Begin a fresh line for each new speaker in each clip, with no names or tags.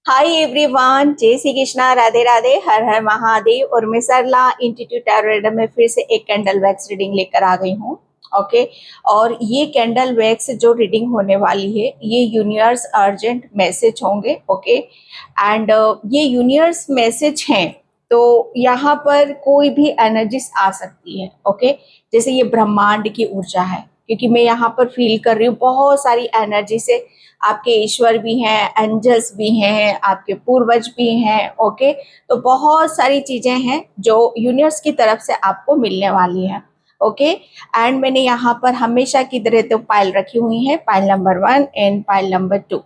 Hi everyone, जय श्री कृष्णा, राधे राधे, हर हर महादेव। और मैं सरला इंस्टीट्यूट टैरो में फिर से एक कैंडल वैक्स रीडिंग लेकर आ गई हूँ। ओके। और ये कैंडल वैक्स जो रीडिंग होने वाली है, ये यूनिवर्स अर्जेंट मैसेज होंगे। ओके। एंड ये यूनिवर्स मैसेज हैं, तो यहाँ पर कोई भी एनर्जीज आ सकती है। ओके। जैसे ये ब्रह्मांड की ऊर्जा है, क्योंकि मैं यहाँ पर फील कर रही हूँ बहुत सारी एनर्जी से। आपके ईश्वर भी हैं, एंजल्स भी हैं, आपके पूर्वज भी हैं। ओके। तो बहुत सारी चीजें हैं जो यूनिवर्स की तरफ से आपको मिलने वाली हैं। ओके। एंड मैंने यहाँ पर हमेशा की तरह तो पाइल रखी हुई है, pile number 1 and pile number 2।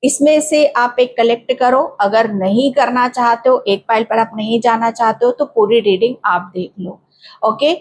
इसमें से आप एक कलेक्ट करो। अगर नहीं करना चाहते हो, एक पाइल पर आप नहीं जाना चाहते हो, तो पूरी रीडिंग आप देख लो। ओके।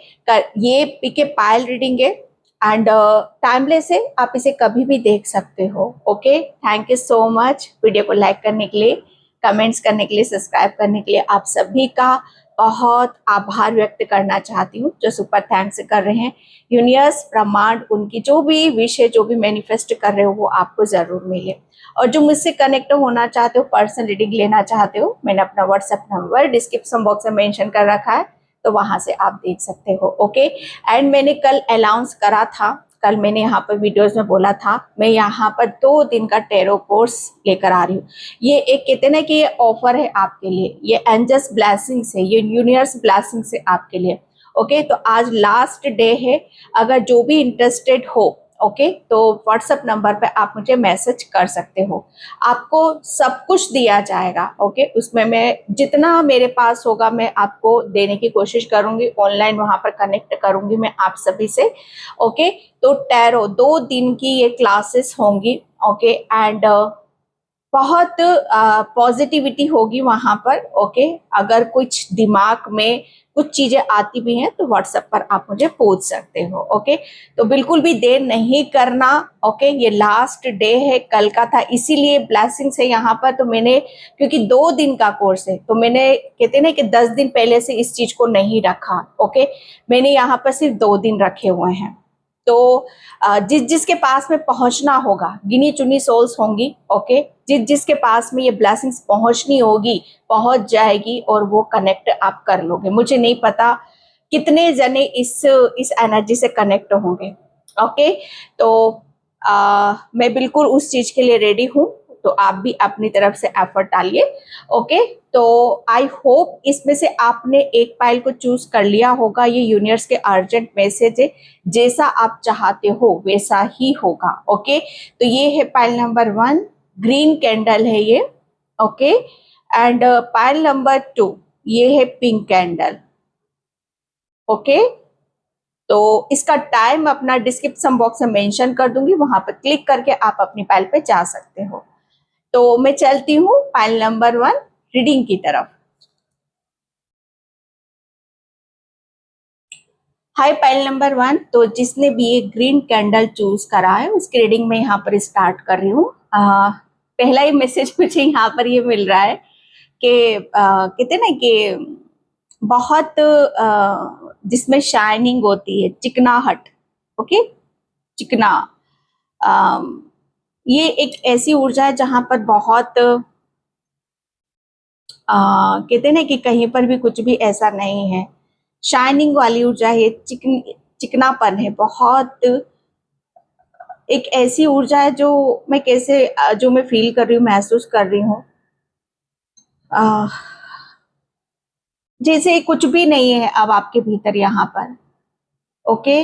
ये पीके पाइल रीडिंग है एंड टाइमलेस है, आप इसे कभी भी देख सकते हो। Okay. Thank you so much video को लाइक करने के लिए, कमेंट्स करने के लिए, सब्सक्राइब करने के लिए। आप सभी का बहुत आभार व्यक्त करना चाहती हूँ जो सुपर थैंक्स कर रहे हैं। यूनिवर्स, ब्रह्मांड, उनकी जो भी विश है, जो भी मैनिफेस्ट कर रहे हो, वो आपको जरूर मिले। और जो मुझसे कनेक्ट होना चाहते हो, पर्सनल रीडिंग लेना चाहते हो, मैंने अपना व्हाट्सएप नंबर डिस्क्रिप्शन बॉक्स में मेंशन कर रखा है, तो वहां से आप देख सकते हो। ओके। एंड मैंने कल अनाउंस करा था, कल मैंने यहाँ पर वीडियोस में बोला था, मैं यहाँ पर 2 दिन का टेरो कोर्स लेकर आ रही हूँ। ये एक कहते ना कि ये ऑफर है आपके लिए, ये एंजल्स ब्लेसिंग्स है, ये यूनिवर्स ब्लेसिंग्स है आपके लिए। ओके। तो आज लास्ट डे है। अगर जो भी इंटरेस्टेड हो, ओके, तो व्हाट्सएप नंबर पे आप मुझे मैसेज कर सकते हो। आपको सब कुछ दिया जाएगा। ओके। उसमें मैं जितना मेरे पास होगा मैं आपको देने की कोशिश करूंगी। ऑनलाइन वहां पर कनेक्ट करूंगी मैं आप सभी से। ओके। तो टैरो 2 दिन की ये क्लासेस होंगी। ओके। एंड बहुत पॉजिटिविटी होगी वहां पर। ओके। अगर कुछ दिमाग में कुछ चीजें आती भी हैं तो व्हाट्सएप पर आप मुझे पूछ सकते हो। ओके। तो बिल्कुल भी देर नहीं करना। ओके। ये लास्ट डे है, कल का था, इसीलिए ब्लेसिंग्स है यहाँ पर। तो मैंने, क्योंकि 2 दिन का कोर्स है, तो मैंने कहते ना कि 10 दिन पहले से इस चीज को नहीं रखा। ओके। मैंने यहाँ पर सिर्फ 2 दिन रखे हुए हैं। तो जिस जिसके पास में पहुंचना होगा, गिनी चुनी सोल्स होंगी। ओके। जिस जिसके पास में ये ब्लेसिंग्स पहुंचनी होगी, पहुंच जाएगी और वो कनेक्ट आप कर लोगे। मुझे नहीं पता कितने जने इस एनर्जी से कनेक्ट होंगे। ओके। तो मैं बिल्कुल उस चीज के लिए रेडी हूँ, तो आप भी अपनी तरफ से एफर्ट डालिए। ओके। तो आई होप इसमें से आपने एक पाइल को चूज कर लिया होगा। ये यूनिवर्स के अर्जेंट मैसेज है, जैसा आप चाहते हो वैसा ही होगा। ओके। तो ये है पाइल नंबर 1, ग्रीन कैंडल है ये। ओके। एंड पाइल नंबर 2, ये है पिंक कैंडल। ओके। तो इसका टाइम अपना डिस्क्रिप्शन बॉक्स में मेंशन कर दूंगी, वहां पर क्लिक करके आप अपनी पाइल पे जा सकते हो। तो मैं चलती हूँ पाइल नंबर 1 रीडिंग की तरफ। हाय पाइल नंबर 1, तो जिसने भी ये ग्रीन कैंडल चूज करा है उसकी रीडिंग में यहाँ पर स्टार्ट कर रही हूँ। पहला ही मैसेज मुझे यहाँ पर ये मिल रहा है कि कहते ना कि बहुत जिसमें शाइनिंग होती है, चिकनाहट। ओके। चिकना, ये एक ऐसी ऊर्जा है जहां पर बहुत कहते हैं ना कि कहीं पर भी कुछ भी ऐसा नहीं है। शाइनिंग वाली ऊर्जा है, चिकनापन है बहुत। एक ऐसी ऊर्जा है जो मैं कैसे जो मैं फील कर रही हूँ, महसूस कर रही हूँ, जैसे कुछ भी नहीं है अब आपके भीतर यहाँ पर। ओके।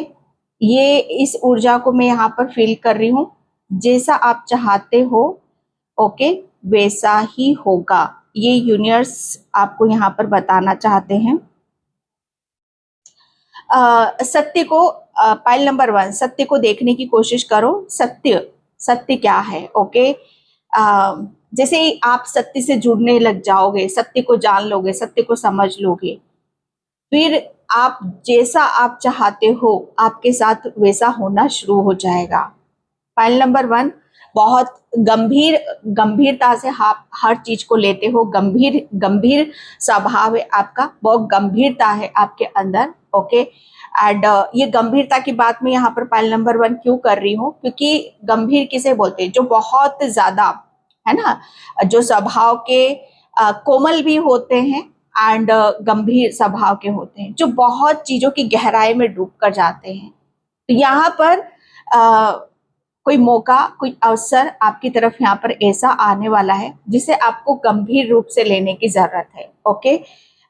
ये इस ऊर्जा को मैं यहाँ पर फील कर रही हूँ। जैसा आप चाहते हो, ओके, वैसा ही होगा, ये यूनिवर्स आपको यहाँ पर बताना चाहते हैं। सत्य को, पाइल नंबर 1, सत्य को देखने की कोशिश करो। सत्य, सत्य क्या है? ओके। जैसे ही आप सत्य से जुड़ने लग जाओगे, सत्य को जान लोगे, सत्य को समझ लोगे, फिर आप जैसा आप चाहते हो आपके साथ वैसा होना शुरू हो जाएगा। फाइल नंबर 1, बहुत गंभीरता से आप हर चीज को लेते हो। गंभीर गंभीर स्वभाव है आपका, बहुत गंभीरता है आपके अंदर। ओके। एंड ये गंभीरता की बात मैं यहाँ पर फाइल नंबर 1 क्यों कर रही हूँ, क्योंकि गंभीर किसे बोलते हैं? जो बहुत ज्यादा है ना, जो स्वभाव के कोमल भी होते हैं एंड गंभीर स्वभाव के होते हैं, जो बहुत चीजों की गहराई में डूब कर जाते हैं। तो यहाँ पर कोई मौका, कोई अवसर आपकी तरफ यहाँ पर ऐसा आने वाला है जिसे आपको गंभीर रूप से लेने की जरूरत है। ओके,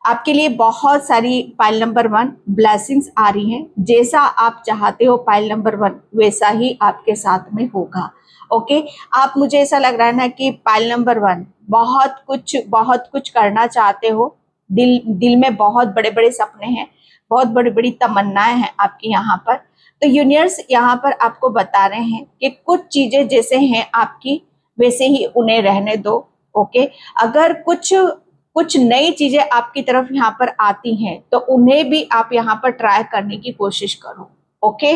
आपके लिए बहुत सारी पाइल नंबर 1 ब्लेसिंग्स आ रही हैं। जैसा आप चाहते हो पाइल नंबर 1 वैसा ही आपके साथ में होगा। ओके, आप, मुझे ऐसा लग रहा है ना कि पाइल नंबर 1 बहुत कुछ करना चाहते हो। दिल में बहुत बड़े बड़े सपने हैं, बहुत बड़ी बड़ी तमन्नाएं हैं आपकी यहाँ पर। तो यूनिवर्स यहाँ पर आपको बता रहे हैं कि कुछ चीजें जैसे हैं आपकी वैसे ही उन्हें रहने दो। ओके, अगर कुछ नई चीजें आपकी तरफ यहाँ पर आती हैं तो उन्हें भी आप यहाँ पर ट्राई करने की कोशिश करो। ओके,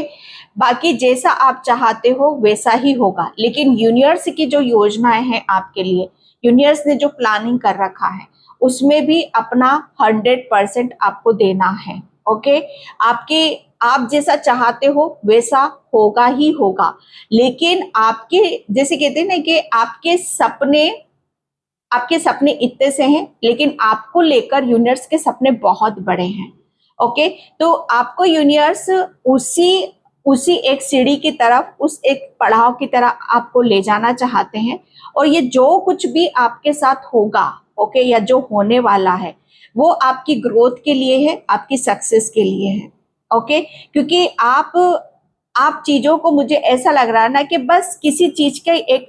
बाकी जैसा आप चाहते हो वैसा ही होगा, लेकिन यूनिवर्स की जो योजनाएं हैं आपके लिए, यूनिवर्स ने जो प्लानिंग कर रखा है उसमें भी अपना 100% आपको देना है। ओके, आप जैसा चाहते हो वैसा होगा ही होगा, लेकिन आपके, जैसे कहते हैं ना कि आपके सपने इतने से हैं, लेकिन आपको लेकर यूनिवर्स के सपने बहुत बड़े हैं। ओके, तो आपको यूनिवर्स उसी एक सीढ़ी की तरफ, उस एक पड़ाव की तरह आपको ले जाना चाहते हैं। और ये जो कुछ भी आपके साथ होगा, ओके, या जो होने वाला है, वो आपकी ग्रोथ के लिए है, आपकी सक्सेस के लिए है। ओके, क्योंकि आप चीजों को, मुझे ऐसा लग रहा है ना कि बस किसी चीज के एक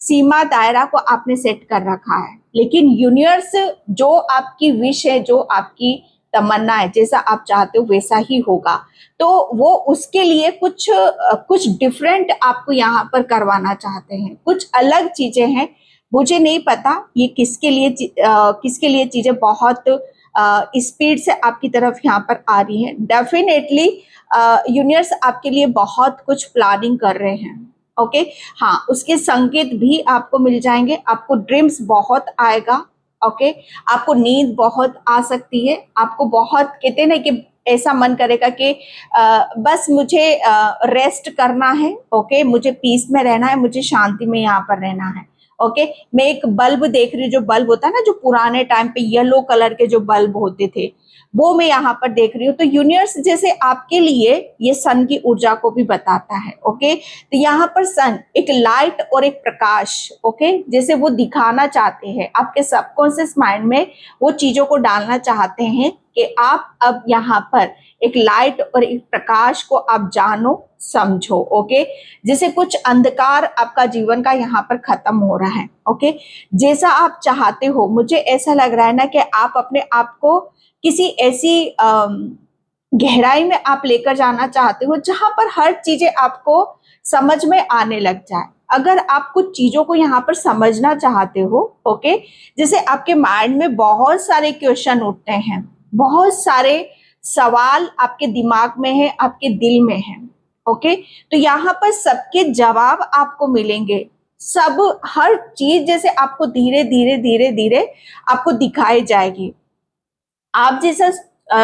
सीमा दायरा को आपने सेट कर रखा है, लेकिन यूनिवर्स जो आपकी विश है, जो आपकी तमन्ना है, जैसा आप चाहते हो वैसा ही होगा। तो वो उसके लिए कुछ डिफरेंट आपको यहाँ पर करवाना चाहते हैं, कुछ अलग चीजें हैं। मुझे नहीं पता ये किसके लिए चीजें बहुत स्पीड से आपकी तरफ यहाँ पर आ रही हैं। डेफिनेटली यूनिवर्स आपके लिए बहुत कुछ प्लानिंग कर रहे हैं। ओके, हाँ, उसके संकेत भी आपको मिल जाएंगे। आपको ड्रीम्स बहुत आएगा। ओके, आपको नींद बहुत आ सकती है। आपको बहुत, कहते हैं ना कि ऐसा मन करेगा कि बस मुझे रेस्ट करना है। ओके, मुझे पीस में रहना है, मुझे शांति में यहाँ पर रहना है। ओके, मैं एक बल्ब देख रही हूँ, जो बल्ब होता है ना, जो पुराने टाइम पे येलो कलर के जो बल्ब होते थे, वो मैं यहाँ पर देख रही हूँ। तो यूनिवर्स जैसे आपके लिए ये सन की ऊर्जा को भी बताता है। ओके, तो यहाँ पर सन एक लाइट और एक प्रकाश, ओके, जैसे वो दिखाना चाहते हैं आपके सबकॉन्शियस माइंड में, वो चीजों को डालना चाहते हैं कि आप अब यहाँ पर एक लाइट और एक प्रकाश को आप जानो, समझो। ओके, जैसे कुछ अंधकार आपका जीवन का यहाँ पर खत्म हो रहा है। ओके, जैसा आप चाहते हो, मुझे ऐसा लग रहा है ना कि आप अपने आप को किसी ऐसी गहराई में आप लेकर जाना चाहते हो जहां पर हर चीजें आपको समझ में आने लग जाए। अगर आप कुछ चीजों को यहाँ पर समझना चाहते हो, ओके, जैसे आपके माइंड में बहुत सारे क्वेश्चन उठते हैं, बहुत सारे सवाल आपके दिमाग में है, आपके दिल में है। ओके, तो यहाँ पर सबके जवाब आपको मिलेंगे। हर चीज जैसे आपको धीरे धीरे धीरे धीरे आपको दिखाई जाएगी। आप जैसा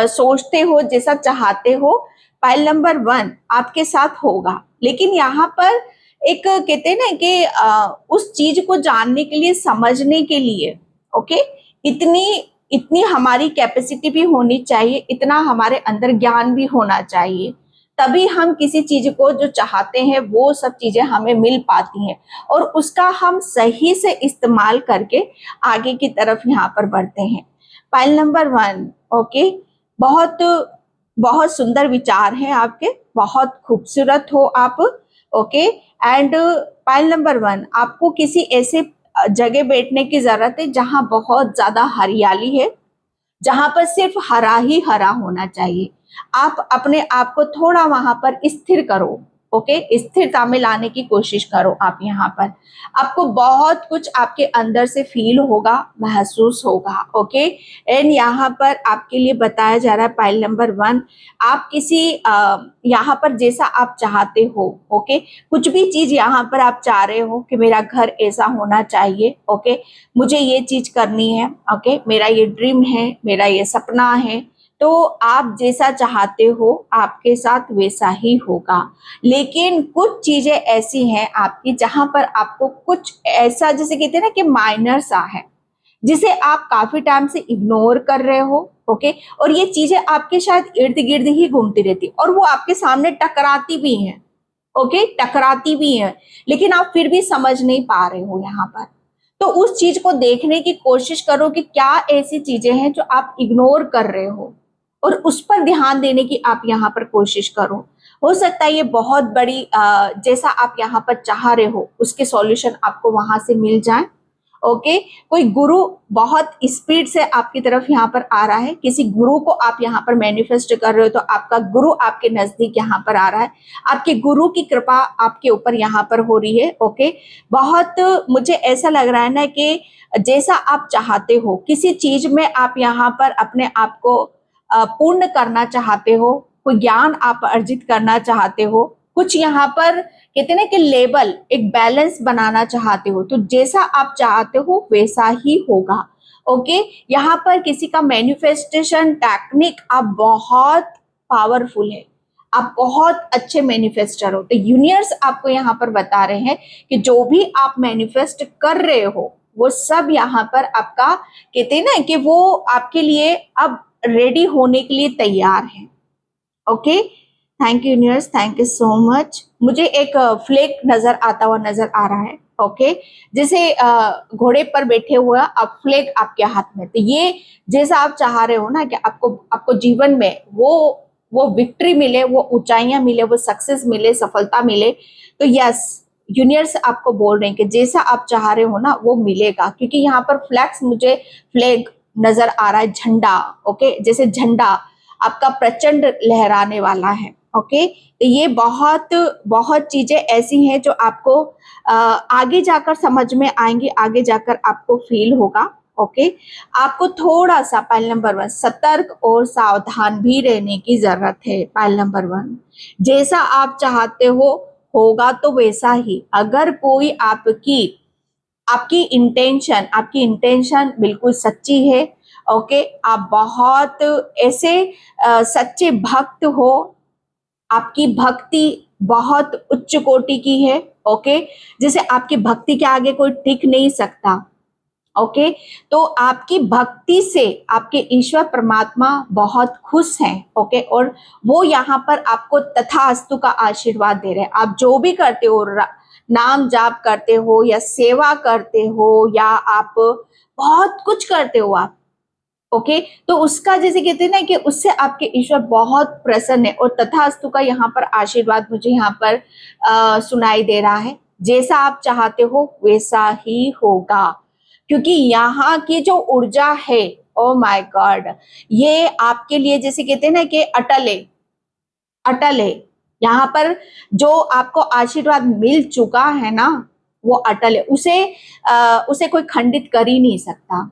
सोचते हो, जैसा चाहते हो, पाइल नंबर 1 आपके साथ होगा। लेकिन यहाँ पर एक, कहते हैं ना कि उस चीज को जानने के लिए, समझने के लिए, ओके, इतनी हमारी कैपेसिटी भी होनी चाहिए, इतना हमारे अंदर ज्ञान भी होना चाहिए, तभी हम किसी चीज को जो चाहते हैं वो सब चीजें हमें मिल पाती हैं, और उसका हम सही से इस्तेमाल करके आगे की तरफ यहाँ पर बढ़ते हैं। पाइल नंबर 1, ओके, बहुत सुंदर विचार हैं आपके, बहुत खूबसूरत हो आप। ओके, एंड पाइल नंबर 1, आपको किसी ऐसे जगह बैठने की जरूरत है जहां बहुत ज्यादा हरियाली है, जहां पर सिर्फ हरा ही हरा होना चाहिए। आप अपने आप को थोड़ा वहां पर स्थिर करो। ओके, स्थिरता में लाने की कोशिश करो। आप यहाँ पर आपको बहुत कुछ आपके अंदर से फील होगा, महसूस होगा। ओके, एंड यहाँ पर आपके लिए बताया जा रहा है पाइल नंबर 1, आप किसी यहाँ पर जैसा आप चाहते हो, ओके, कुछ भी चीज यहाँ पर आप चाह रहे हो कि मेरा घर ऐसा होना चाहिए, ओके, मुझे ये चीज करनी है, ओके, मेरा ये ड्रीम है, मेरा ये सपना है, तो आप जैसा चाहते हो आपके साथ वैसा ही होगा। लेकिन कुछ चीजें ऐसी हैं आपकी जहां पर आपको कुछ ऐसा, जैसे कहते हैं ना कि माइनर सा है, जिसे आप काफी टाइम से इग्नोर कर रहे हो। ओके, और ये चीजें आपके शायद इर्द गिर्द ही घूमती रहती और वो आपके सामने टकराती भी हैं। ओके, टकराती भी हैं, लेकिन आप फिर भी समझ नहीं पा रहे हो यहाँ पर। तो उस चीज को देखने की कोशिश करो कि क्या ऐसी चीजें हैं जो आप इग्नोर कर रहे हो, और उस पर ध्यान देने की आप यहाँ पर कोशिश करो। हो सकता है ये बहुत बड़ी जैसा आप यहाँ पर चाह रहे हो उसके सॉल्यूशन आपको वहां से मिल जाए। ओके, कोई गुरु बहुत स्पीड से आपकी तरफ यहाँ पर आ रहा है, किसी गुरु को आप यहाँ पर मैनिफेस्ट कर रहे हो तो आपका गुरु आपके नजदीक यहाँ पर आ रहा है, आपके गुरु की कृपा आपके ऊपर यहाँ पर हो रही है। ओके, बहुत मुझे ऐसा लग रहा है ना कि जैसा आप चाहते हो किसी चीज में आप यहाँ पर अपने आप को पूर्ण करना चाहते हो, कोई ज्ञान आप अर्जित करना चाहते हो, कुछ यहाँ पर कहते हैं ना कि लेवल एक बैलेंस बनाना चाहते हो, तो जैसा आप चाहते हो वैसा ही होगा। ओके, यहाँ पर किसी का मैनिफेस्टेशन टेक्निक आप बहुत पावरफुल है, आप बहुत अच्छे मैनिफेस्टर हो। तो यूनिवर्स आपको यहाँ पर बता रहे हैं कि जो भी आप मैनिफेस्ट कर रहे हो वो सब यहाँ पर आपका कहते हैं ना कि वो आपके लिए अब रेडी होने के लिए तैयार है। Okay, thank you universe, thank you so much. मुझे एक फ्लैग नजर आता हुआ नजर आ रहा है। ओके, जैसे घोड़े पर बैठे हुए आप, फ्लैग आपके हाथ में, तो ये जैसा आप चाह रहे हो ना कि आपको आपको जीवन में वो विक्ट्री मिले, वो ऊंचाइयां मिले, वो सक्सेस मिले, सफलता मिले, तो यस, यूनिवर्स आपको बोल रहे हैं कि जैसा आप चाह रहे हो ना वो मिलेगा। क्योंकि यहाँ पर फ्लैक्स, मुझे फ्लैग नजर आ रहा है, झंडा। ओके, जैसे झंडा आपका प्रचंड लहराने वाला है। ओके, तो ये बहुत बहुत चीजें ऐसी हैं जो आपको आगे जाकर समझ में आएंगी, आगे जाकर आपको फील होगा। ओके, आपको थोड़ा सा पाइल नंबर 1 सतर्क और सावधान भी रहने की जरूरत है। पाइल नंबर 1, जैसा आप चाहते हो होगा तो वैसा ही। अगर कोई आपकी इंटेंशन बिल्कुल सच्ची है, ओके, आप बहुत ऐसे सच्चे भक्त हो, आपकी भक्ति बहुत उच्च कोटि की है। ओके, जैसे आपकी भक्ति के आगे कोई टिक नहीं सकता। ओके, तो आपकी भक्ति से आपके ईश्वर परमात्मा बहुत खुश हैं। ओके, और वो यहाँ पर आपको तथास्तु का आशीर्वाद दे रहे हैं। आप जो भी करते हो, नाम जाप करते हो या सेवा करते हो या आप बहुत कुछ करते हो आप, ओके, तो उसका जैसे कहते हैं ना कि उससे आपके ईश्वर बहुत प्रसन्न है, और तथास्तु का यहाँ पर आशीर्वाद मुझे यहाँ पर सुनाई दे रहा है। जैसा आप चाहते हो वैसा ही होगा, क्योंकि यहाँ की जो ऊर्जा है, ओ माय गॉड, ये आपके लिए जैसे कहते हैं ना कि अटल है, अटल है। यहाँ पर जो आपको आशीर्वाद मिल चुका है ना वो अटल है, उसे कोई खंडित कर ही नहीं सकता।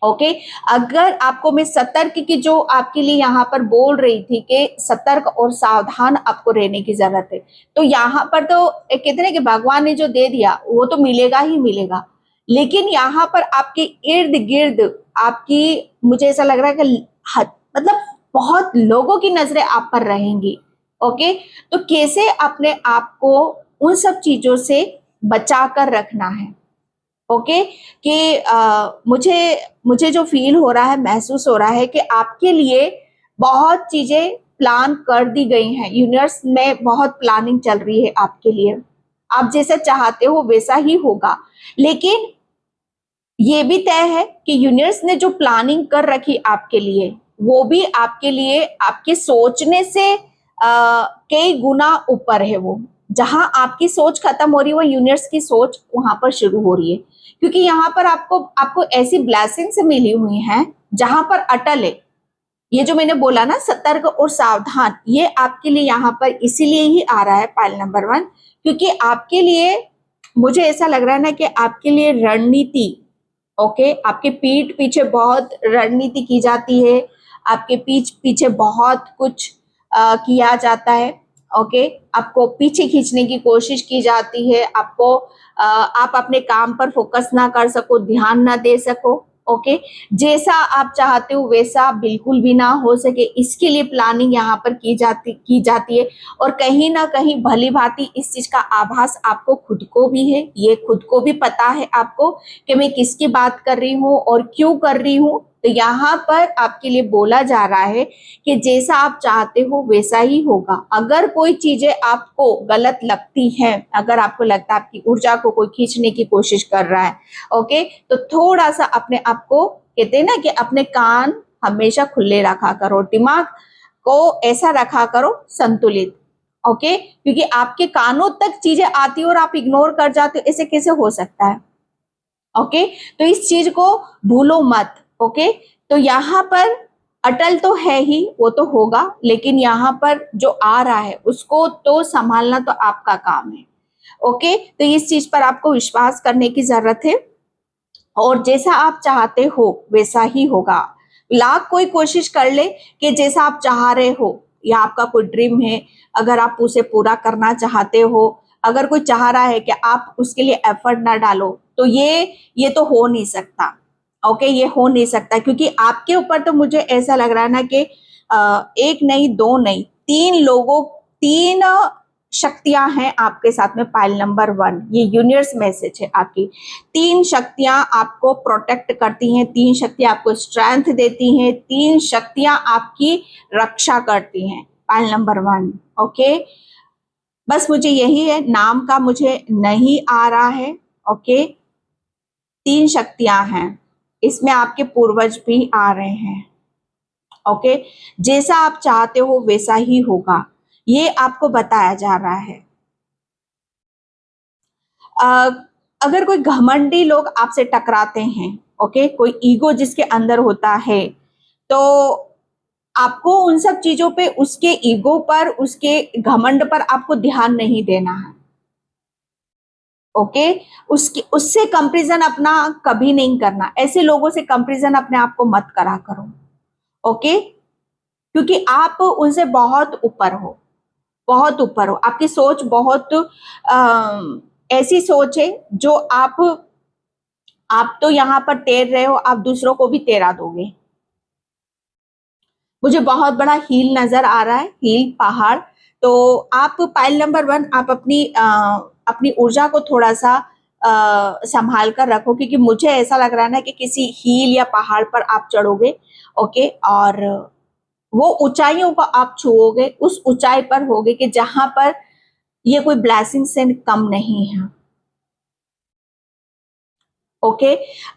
ओके, अगर आपको मैं सतर्क की जो आपके लिए यहाँ पर बोल रही थी कि सतर्क और सावधान आपको रहने की जरूरत है, तो यहाँ पर तो कहते हैं कि भगवान ने जो दे दिया वो तो मिलेगा ही मिलेगा, लेकिन यहाँ पर आपके इर्द गिर्द आपकी, मुझे ऐसा लग रहा है कि मतलब बहुत लोगों की नजरें आप पर रहेंगी। ओके, तो कैसे अपने आप को उन सब चीजों से बचा कर रखना है। ओके, कि मुझे जो फील हो रहा है, महसूस हो रहा है कि आपके लिए बहुत चीजें प्लान कर दी गई हैं। यूनिवर्स में बहुत प्लानिंग चल रही है आपके लिए, आप जैसा चाहते हो वैसा ही होगा। लेकिन ये भी तय है कि यूनिवर्स ने जो प्लानिंग कर रखी आपके लिए, वो भी आपके लिए आपके सोचने से कई गुना ऊपर है। वो जहां आपकी सोच खत्म हो रही है, वो यूनिवर्स की सोच वहां पर शुरू हो रही है। क्योंकि यहाँ पर आपको ऐसी ब्लेसिंग्स मिली हुई हैं जहां पर अटल है। ये जो मैंने बोला ना सतर्क और सावधान, ये आपके लिए यहाँ पर इसीलिए ही आ रहा है पाइल नंबर 1, क्योंकि आपके लिए मुझे ऐसा लग रहा है ना कि आपके लिए रणनीति, ओके, आपके पीठ पीछे बहुत रणनीति की जाती है, आपके पीछे बहुत कुछ किया जाता है। ओके, आपको पीछे खींचने की कोशिश की जाती है, आप अपने काम पर फोकस ना कर सको, ध्यान ना दे सको। ओके, जैसा आप चाहते हो वैसा बिल्कुल भी ना हो सके, इसके लिए प्लानिंग यहाँ पर की जाती है। और कहीं ना कहीं भली भांति इस चीज का आभास आपको खुद को भी है, ये खुद को भी पता है आपको कि मैं किसकी बात कर रही हूँ और क्यों कर रही हूँ। तो यहाँ पर आपके लिए बोला जा रहा है कि जैसा आप चाहते हो वैसा ही होगा। अगर कोई चीजें आपको गलत लगती हैं, अगर आपको लगता है आपकी ऊर्जा को कोई खींचने की कोशिश कर रहा है, ओके, तो थोड़ा सा अपने आप को, कहते हैं ना कि अपने कान हमेशा खुले रखा करो, दिमाग को ऐसा रखा करो संतुलित, ओके, क्योंकि आपके कानों तक चीजें आती है और आप इग्नोर कर जाते हो, ऐसे कैसे हो सकता है। ओके, तो इस चीज को भूलो मत। ओके, तो यहाँ पर अटल तो है ही, वो तो होगा, लेकिन यहाँ पर जो आ रहा है उसको तो संभालना तो आपका काम है। ओके, तो इस चीज पर आपको विश्वास करने की जरूरत है और जैसा आप चाहते हो वैसा ही होगा। लाख कोई कोशिश कर ले कि जैसा आप चाह रहे हो या आपका कोई ड्रीम है, अगर आप उसे पूरा करना चाहते हो, अगर कोई चाह रहा है कि आप उसके लिए एफर्ट ना डालो, तो ये तो हो नहीं सकता। ओके, ये हो नहीं सकता, क्योंकि आपके ऊपर तो मुझे ऐसा लग रहा है ना कि एक नहीं, दो नहीं, तीन शक्तियां हैं आपके साथ में। पाइल नंबर 1, ये यूनिवर्स मैसेज है आपकी। 3 शक्तियां आपको प्रोटेक्ट करती हैं, 3 शक्तियां आपको स्ट्रेंथ देती हैं, 3 शक्तियां आपकी रक्षा करती हैं। पाइल नंबर 1, ओके, बस मुझे यही है, नाम का मुझे नहीं आ रहा है। ओके, 3 शक्तियां हैं, इसमें आपके पूर्वज भी आ रहे हैं। ओके, जैसा आप चाहते हो वैसा ही होगा, ये आपको बताया जा रहा है। अगर कोई घमंडी लोग आपसे टकराते हैं, ओके, कोई ईगो जिसके अंदर होता है, तो आपको उन सब चीजों पे, उसके ईगो पर, उसके घमंड पर आपको ध्यान नहीं देना है। ओके, उससे कंपैरिजन अपना कभी नहीं करना, ऐसे लोगों से कंपैरिजन अपने आप को मत करा करो। ओके, क्योंकि आप उनसे बहुत ऊपर हो, बहुत ऊपर हो, आपकी सोच बहुत ऐसी सोच है जो आप तो यहाँ पर तैर रहे हो, आप दूसरों को भी तैरा दोगे। मुझे बहुत बड़ा हील नजर आ रहा है, हील पहाड़। तो आप पाइल नंबर 1, आप अपनी ऊर्जा को थोड़ा सा संभाल कर रखो, क्योंकि मुझे ऐसा लग रहा है ना कि किसी हील या पहाड़ पर आप चढ़ोगे। ओके, और वो ऊंचाइयों को आप छुओगे, उस ऊंचाई पर होगे कि जहां पर ये कोई ब्लेसिंग से कम नहीं है। ओके,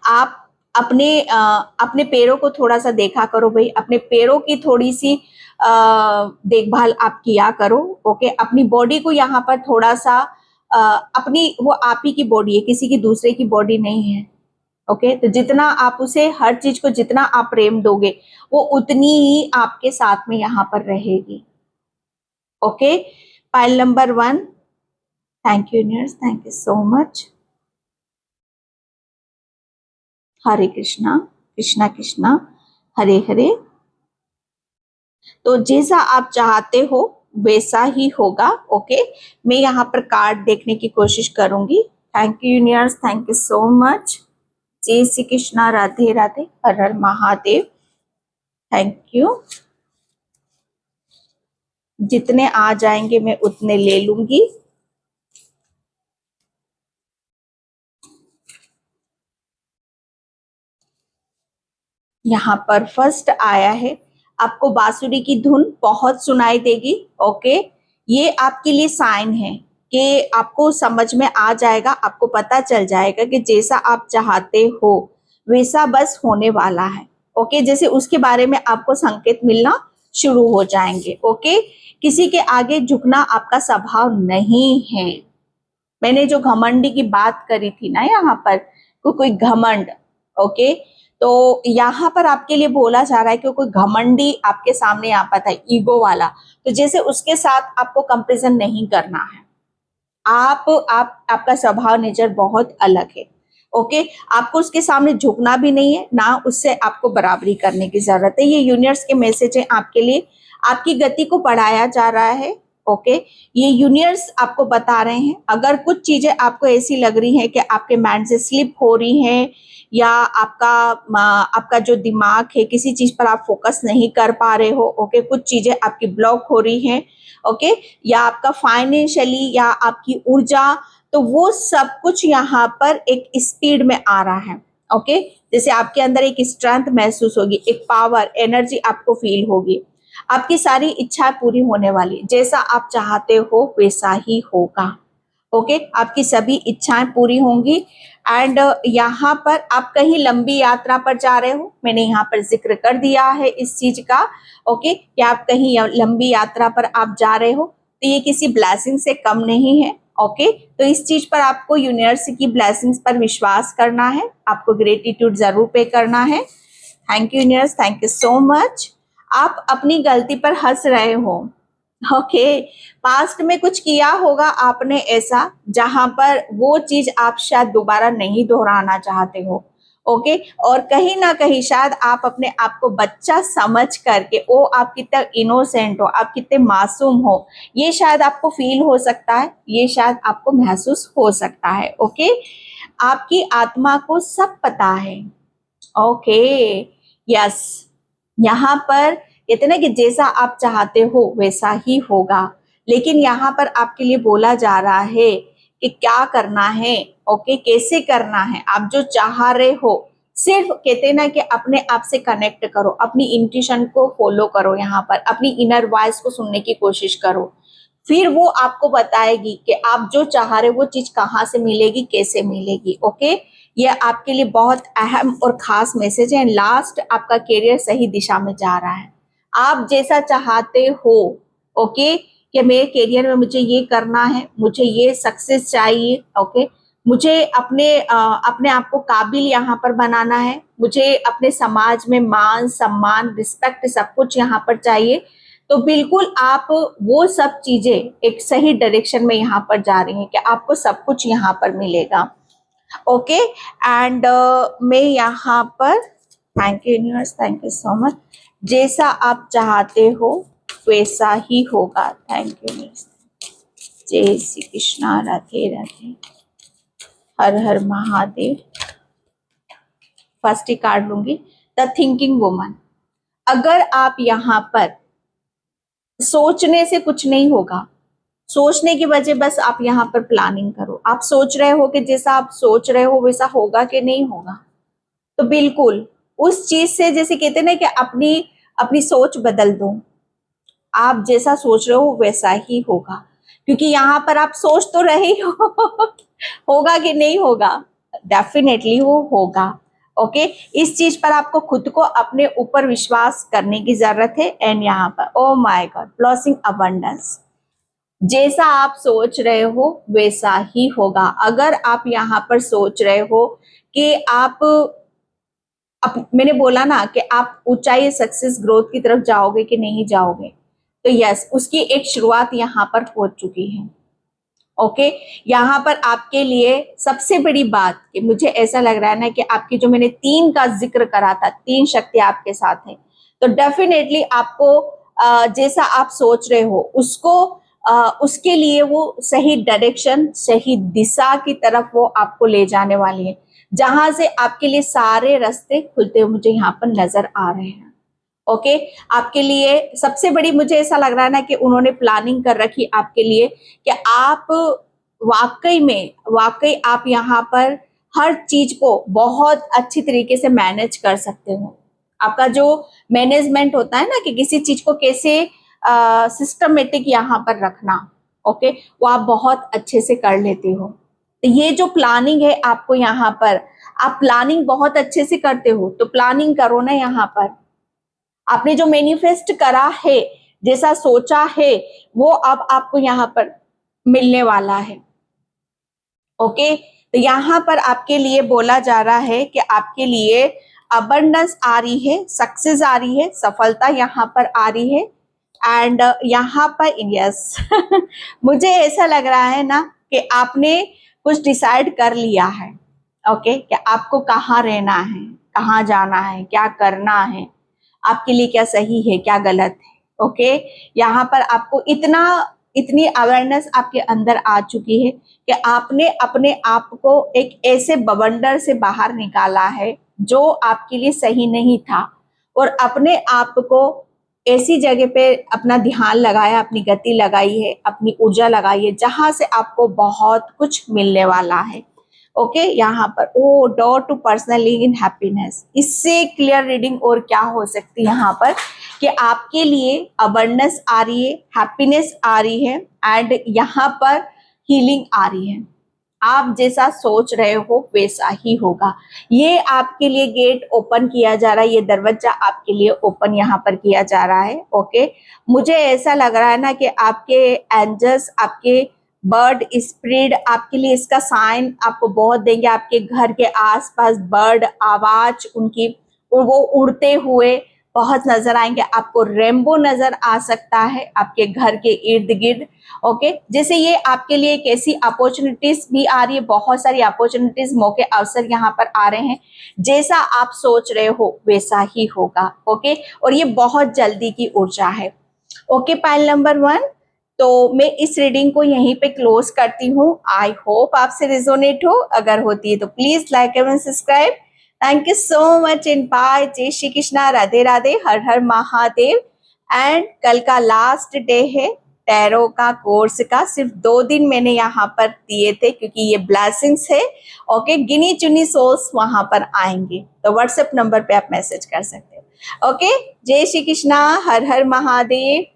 आप अपने पैरों को थोड़ा सा देखा करो भाई, अपने पैरों की थोड़ी सी देखभाल आप किया करो। ओके, अपनी बॉडी को यहाँ पर थोड़ा सा अपनी, वो आप ही की बॉडी है, किसी की दूसरे की बॉडी नहीं है। ओके, तो जितना आप उसे, हर चीज को जितना आप प्रेम दोगे, वो उतनी ही आपके साथ में यहाँ पर रहेगी। Okay, pile number 1, thank you universe, thank you so much. Hare Krishna Krishna Krishna Hare Hare. तो जैसा आप चाहते हो वैसा ही होगा। ओके, मैं यहाँ पर कार्ड देखने की कोशिश करूंगी। Thank you universe, thank you so much. जय श्री कृष्णा, राधे राधे, हर हर महादेव। Thank you. जितने आ जाएंगे मैं उतने ले लूंगी। यहाँ पर फर्स्ट आया है, आपको बांसुरी की धुन बहुत सुनाई देगी। ओके, ये आपके लिए साइन है कि आपको समझ में आ जाएगा, आपको पता चल जाएगा कि जैसा आप चाहते हो वैसा बस होने वाला है। ओके, जैसे उसके बारे में आपको संकेत मिलना शुरू हो जाएंगे। ओके, किसी के आगे झुकना आपका स्वभाव नहीं है। मैंने जो घमंडी की बात करी थी ना यहाँ पर, कोई घमंड, ओके, तो यहाँ पर आपके लिए बोला जा रहा है कि कोई घमंडी आपके सामने आ पाता है, ईगो वाला, तो जैसे उसके साथ आपको कंपैरिजन नहीं करना है। आपका स्वभाव नेचर बहुत अलग है। ओके, आपको उसके सामने झुकना भी नहीं है, ना उससे आपको बराबरी करने की जरूरत है। ये यूनिवर्स के मैसेज है आपके लिए। आपकी गति को बढ़ाया जा रहा है, ओके, ये यूनिवर्स आपको बता रहे हैं। अगर कुछ चीजें आपको ऐसी लग रही हैं कि आपके माइंड से स्लिप हो रही हैं, या आपका जो दिमाग है किसी चीज पर आप फोकस नहीं कर पा रहे हो, ओके, कुछ चीजें आपकी ब्लॉक हो रही हैं, ओके, या आपका फाइनेंशियली या आपकी ऊर्जा, तो वो सब कुछ यहाँ पर एक स्पीड में आ रहा है। ओके, जैसे आपके अंदर एक स्ट्रेंथ महसूस होगी, एक पावर, एनर्जी आपको फील होगी। आपकी सारी इच्छाएं पूरी होने वाली, जैसा आप चाहते हो वैसा ही होगा। ओके, आपकी सभी इच्छाएं पूरी होंगी। एंड यहाँ पर आप कहीं लंबी यात्रा पर जा रहे हो, मैंने यहाँ पर जिक्र कर दिया है इस चीज का। ओके, कि आप कहीं लंबी यात्रा पर आप जा रहे हो, तो ये किसी ब्लेसिंग से कम नहीं है। ओके, तो इस चीज पर आपको यूनिवर्स की ब्लेसिंग्स पर विश्वास करना है, आपको ग्रेटिट्यूड जरूर पे करना है। Thank you universe, thank you so much. आप अपनी गलती पर हंस रहे हो। ओके, पास्ट में कुछ किया होगा आपने ऐसा, जहां पर वो चीज आप शायद दोबारा नहीं दोहराना चाहते हो। ओके, और कहीं ना कहीं शायद आप अपने आप को बच्चा समझ करके, ओ आप कितना इनोसेंट हो, आप कितने मासूम हो, ये शायद आपको फील हो सकता है, ये शायद आपको महसूस हो सकता है। ओके, आपकी आत्मा को सब पता है। ओके, यस, यहाँ पर कहते ना कि जैसा आप चाहते हो वैसा ही होगा, लेकिन यहाँ पर आपके लिए बोला जा रहा है कि क्या करना है। ओके, कैसे करना है, आप जो चाह रहे हो, सिर्फ कहते ना कि अपने आप से कनेक्ट करो, अपनी इंट्यूशन को फॉलो करो, यहाँ पर अपनी इनर वॉइस को सुनने की कोशिश करो, फिर वो आपको बताएगी कि आप जो चाह रहे हो वो चीज कहाँ से मिलेगी, कैसे मिलेगी। ओके, ये आपके लिए बहुत अहम और खास मैसेज है। लास्ट, आपका करियर सही दिशा में जा रहा है, आप जैसा चाहते हो। ओके, कि मेरे करियर में मुझे ये करना है, मुझे ये सक्सेस चाहिए। ओके, मुझे अपने आप को काबिल यहाँ पर बनाना है, मुझे अपने समाज में मान सम्मान रिस्पेक्ट सब कुछ यहाँ पर चाहिए। तो बिल्कुल आप वो सब चीजें एक सही डायरेक्शन में यहाँ पर जा रही हैं कि आपको सब कुछ यहाँ पर मिलेगा। ओके, एंड मैं यहाँ पर, thank you universe, thank you so much, जैसा आप चाहते हो वैसा ही होगा। Thank you universe. जय श्री कृष्णा, राधे राधे, हर हर महादेव। फर्स्ट ही कार्ड लूंगी, द थिंकिंग वुमन। अगर आप यहाँ पर सोचने से कुछ नहीं होगा, सोचने की वजह बस आप यहाँ पर प्लानिंग करो। आप सोच रहे हो कि जैसा आप सोच रहे हो वैसा होगा कि नहीं होगा, तो बिल्कुल उस चीज से, जैसे कहते हैं ना कि अपनी अपनी सोच बदल दो। आप जैसा सोच रहे हो वैसा ही होगा, क्योंकि यहाँ पर आप सोच तो रहे हो होगा कि नहीं होगा, डेफिनेटली वो होगा। ओके, इस चीज पर आपको खुद को अपने ऊपर विश्वास करने की जरूरत है। एंड यहाँ पर oh my God, blessing abundance, जैसा आप सोच रहे हो वैसा ही होगा। अगर आप यहाँ पर सोच रहे हो कि मैंने बोला ना कि आप ऊंचाई सक्सेस ग्रोथ की तरफ जाओगे कि नहीं जाओगे, तो यस, उसकी एक शुरुआत यहाँ पर हो चुकी है। ओके, यहाँ पर आपके लिए सबसे बड़ी बात कि मुझे ऐसा लग रहा है ना कि आपकी जो मैंने 3 का जिक्र करा था, 3 शक्ति आपके साथ है, तो डेफिनेटली आपको जैसा आप सोच रहे हो उसको उसके लिए वो सही डायरेक्शन, सही दिशा की तरफ वो आपको ले जाने वाली है, जहां से आपके लिए सारे रास्ते खुलते हुए मुझे यहाँ पर नजर आ रहे हैं। ओके, आपके लिए सबसे बड़ी मुझे ऐसा लग रहा है ना कि उन्होंने प्लानिंग कर रखी आपके लिए कि आप वाकई आप यहाँ पर हर चीज को बहुत अच्छी तरीके से मैनेज कर सकते हो। आपका जो मैनेजमेंट होता है ना कि किसी चीज को कैसे सिस्टमेटिक यहाँ पर रखना, ओके, वो आप बहुत अच्छे से कर लेते हो। तो ये जो प्लानिंग है आपको यहाँ पर, आप प्लानिंग बहुत अच्छे से करते हो, तो प्लानिंग करो ना। यहाँ पर आपने जो मैनिफेस्ट करा है, जैसा सोचा है, वो अब आपको यहाँ पर मिलने वाला है। ओके, तो यहाँ पर आपके लिए बोला जा रहा है कि आपके लिए अबंडेंस आ रही है, सक्सेस आ रही है, सफलता यहाँ पर आ रही है। एंड यहाँ पर यस मुझे ऐसा लग रहा है ना कि आपने कुछ डिसाइड कर लिया है। ओके, कि आपको कहाँ रहना है, कहाँ जाना है, क्या करना है, आपके लिए क्या सही है, क्या गलत है। ओके, यहाँ पर आपको इतना इतनी अवेयरनेस आपके अंदर आ चुकी है कि आपने अपने आप को एक ऐसे बवंडर से बाहर निकाला है जो आपके लिए सही नहीं था, और अपने आप को ऐसी जगह पे अपना ध्यान लगाया, अपनी गति लगाई है, अपनी ऊर्जा लगाई है जहां से आपको बहुत कुछ मिलने वाला है। ओके, यहाँ पर ओ door to personal in happiness, इससे क्लियर रीडिंग और क्या हो सकती है यहाँ पर कि आपके लिए अबंडेंस आ रही है, हैप्पीनेस आ रही है, एंड यहाँ पर हीलिंग आ रही है। आप जैसा सोच रहे हो वैसा ही होगा। ये आपके लिए गेट ओपन किया जा रहा है, ये दरवाजा आपके लिए ओपन यहाँ पर किया जा रहा है। ओके, मुझे ऐसा लग रहा है ना कि आपके एंजल्स, आपके बर्ड स्पिरिट आपके लिए इसका साइन आपको बहुत देंगे। आपके घर के आसपास बर्ड आवाज उनकी वो उड़ते हुए बहुत नजर आएंगे। आपको रेनबो नजर आ सकता है आपके घर के इर्द गिर्द। ओके, जैसे ये आपके लिए एक ऐसी अपॉर्चुनिटीज भी आ रही है, बहुत सारी अपॉर्चुनिटीज, मौके, अवसर यहाँ पर आ रहे हैं। जैसा आप सोच रहे हो वैसा ही होगा। ओके, और ये बहुत जल्दी की ऊर्जा है। ओके, पाइल नंबर 1, तो मैं इस रीडिंग को यहीं पे क्लोज करती हूँ। आई होप आपसे रिजोनेट हो, अगर होती है तो please like and subscribe. Thank you so much and bye. जय श्री कृष्णा, राधे राधे, हर हर महादेव। एंड कल का लास्ट डे है टैरो का कोर्स का। सिर्फ 2 दिन मैंने यहाँ पर दिए थे क्योंकि ये ब्लेसिंग्स है। ओके, गिनी चुनी सोल्स वहां पर आएंगे, तो व्हाट्सएप नंबर पे आप मैसेज कर सकते हो। ओके, जय श्री कृष्णा, हर हर महादेव।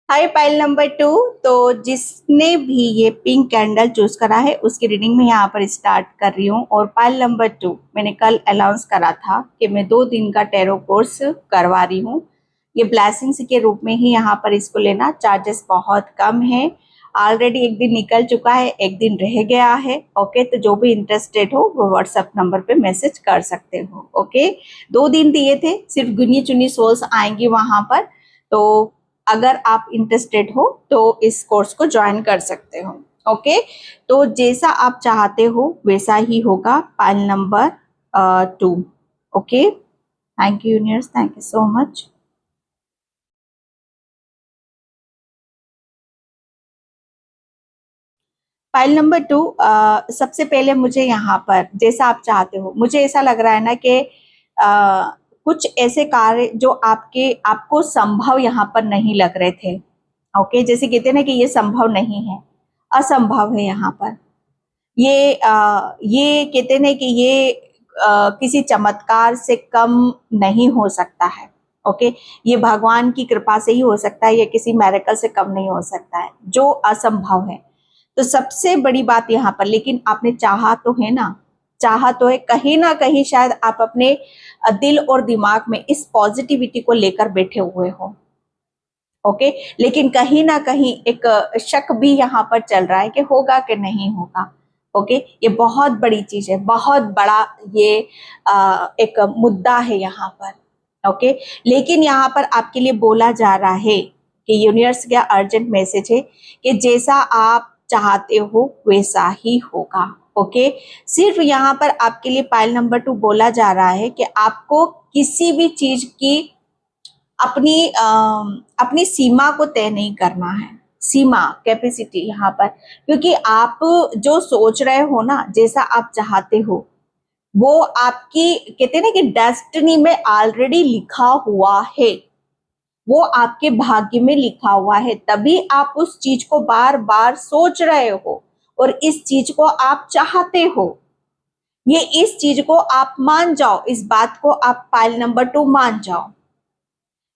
हाय पाइल नंबर 2, तो जिसने भी ये पिंक कैंडल चूज करा है उसकी रीडिंग में यहाँ पर स्टार्ट कर रही हूँ। और पाइल नंबर 2 मैंने कल अनाउंस करा था कि मैं 2 दिन का टैरो कोर्स करवा रही हूँ। ये ब्लेसिंग्स के रूप में ही यहाँ पर इसको लेना, चार्जेस बहुत कम है। ऑलरेडी 1 दिन निकल चुका है, 1 दिन रह गया है। ओके, तो जो भी इंटरेस्टेड हो वो व्हाट्सएप नंबर पे मैसेज कर सकते हो। ओके, 2 दिन दिए थे, सिर्फ गिनी चुनी सोल्स आएंगी वहां पर। तो अगर आप इंटरेस्टेड हो तो इस कोर्स को ज्वाइन कर सकते हो। ओके, तो जैसा आप चाहते हो वैसा ही होगा। Pile number 2। Okay, thank you universe, thank you so much. Pile number 2, सबसे पहले मुझे यहाँ पर जैसा आप चाहते हो, मुझे ऐसा लग रहा है ना कि कुछ ऐसे कार्य जो आपको संभव यहाँ पर नहीं लग रहे थे। ओके, जैसे कहते हैं ना कि ये संभव नहीं है, असंभव है यहाँ पर। ये कहते हैं ना कि ये किसी चमत्कार से कम नहीं हो सकता है। ओके, ये भगवान की कृपा से ही हो सकता है, ये किसी मैरेकल से कम नहीं हो सकता है जो असंभव है। तो सबसे बड़ी बात यहाँ पर, लेकिन आपने चाहा तो है ना, चाहा तो है, कहीं ना कहीं शायद आप अपने दिल और दिमाग में इस पॉजिटिविटी को लेकर बैठे हुए हो। ओके, लेकिन कहीं ना कहीं एक शक भी यहाँ पर चल रहा है कि होगा कि नहीं होगा। ओके, ये बहुत बड़ी चीज है, बहुत बड़ा ये एक मुद्दा है यहाँ पर। ओके, लेकिन यहाँ पर आपके लिए बोला जा रहा है कि यूनिवर्स का अर्जेंट मैसेज है कि जैसा आप चाहते हो वैसा ही होगा। ओके, सिर्फ यहाँ पर आपके लिए पाइल नंबर 2 बोला जा रहा है कि आपको किसी भी चीज की अपनी सीमा को तय नहीं करना है। सीमा, कैपेसिटी यहाँ पर, क्योंकि आप जो सोच रहे हो ना, जैसा आप चाहते हो, वो आपकी कहते हैं ना कि डेस्टिनी में ऑलरेडी लिखा हुआ है, वो आपके भाग्य में लिखा हुआ है। तभी आप उस चीज को बार बार सोच रहे हो और इस चीज को आप चाहते हो। ये इस चीज को आप मान जाओ, इस बात को आप पाइल नंबर 2 मान जाओ,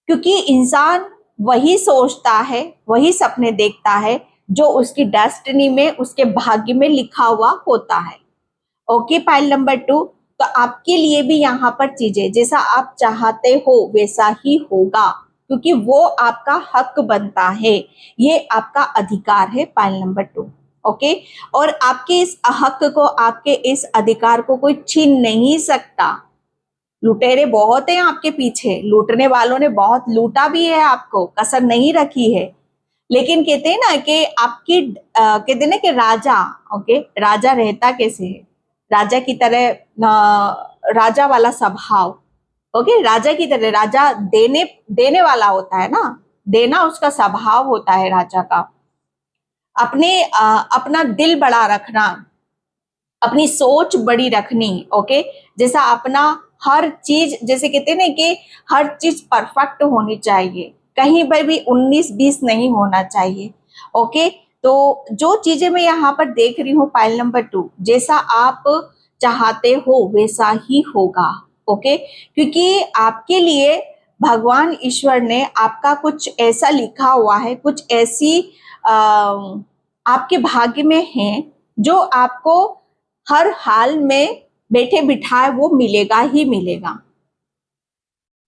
क्योंकि इंसान वही सोचता है, वही सपने देखता है जो उसकी डेस्टिनी में, उसके भाग्य में लिखा हुआ होता है। ओके, पाइल नंबर 2, तो आपके लिए भी यहाँ पर चीजें जैसा आप चाहते हो वैसा ही होगा, क्योंकि वो आपका हक बनता है, ये आपका अधिकार है। Pile number 2। ओके, और आपके इस हक को, आपके इस अधिकार को कोई छीन नहीं सकता। लुटेरे बहुत हैं आपके पीछे, लूटने वालों ने बहुत लूटा भी है आपको, कसर नहीं रखी है। लेकिन कहते हैं ना कि आपकी कहते हैं ना कि राजा, ओके, राजा रहता कैसे है, राजा की तरह, राजा वाला स्वभाव। ओके, राजा की तरह, राजा देने देने वाला होता है ना, देना उसका स्वभाव होता है राजा का। अपना दिल बड़ा रखना, अपनी सोच बड़ी रखनी। ओके, जैसा अपना हर चीज, जैसे कहते हैं ना कि हर चीज परफेक्ट होनी चाहिए, कहीं पर भी 19-20 नहीं होना चाहिए। ओके, तो जो चीजें मैं यहाँ पर देख रही हूँ, पाइल नंबर 2, जैसा आप चाहते हो वैसा ही होगा। ओके, क्योंकि आपके लिए भगवान ईश्वर ने आपका कुछ ऐसा लिखा हुआ है, कुछ ऐसी आपके भाग्य में है जो आपको हर हाल में बैठे बिठाए वो मिलेगा ही मिलेगा।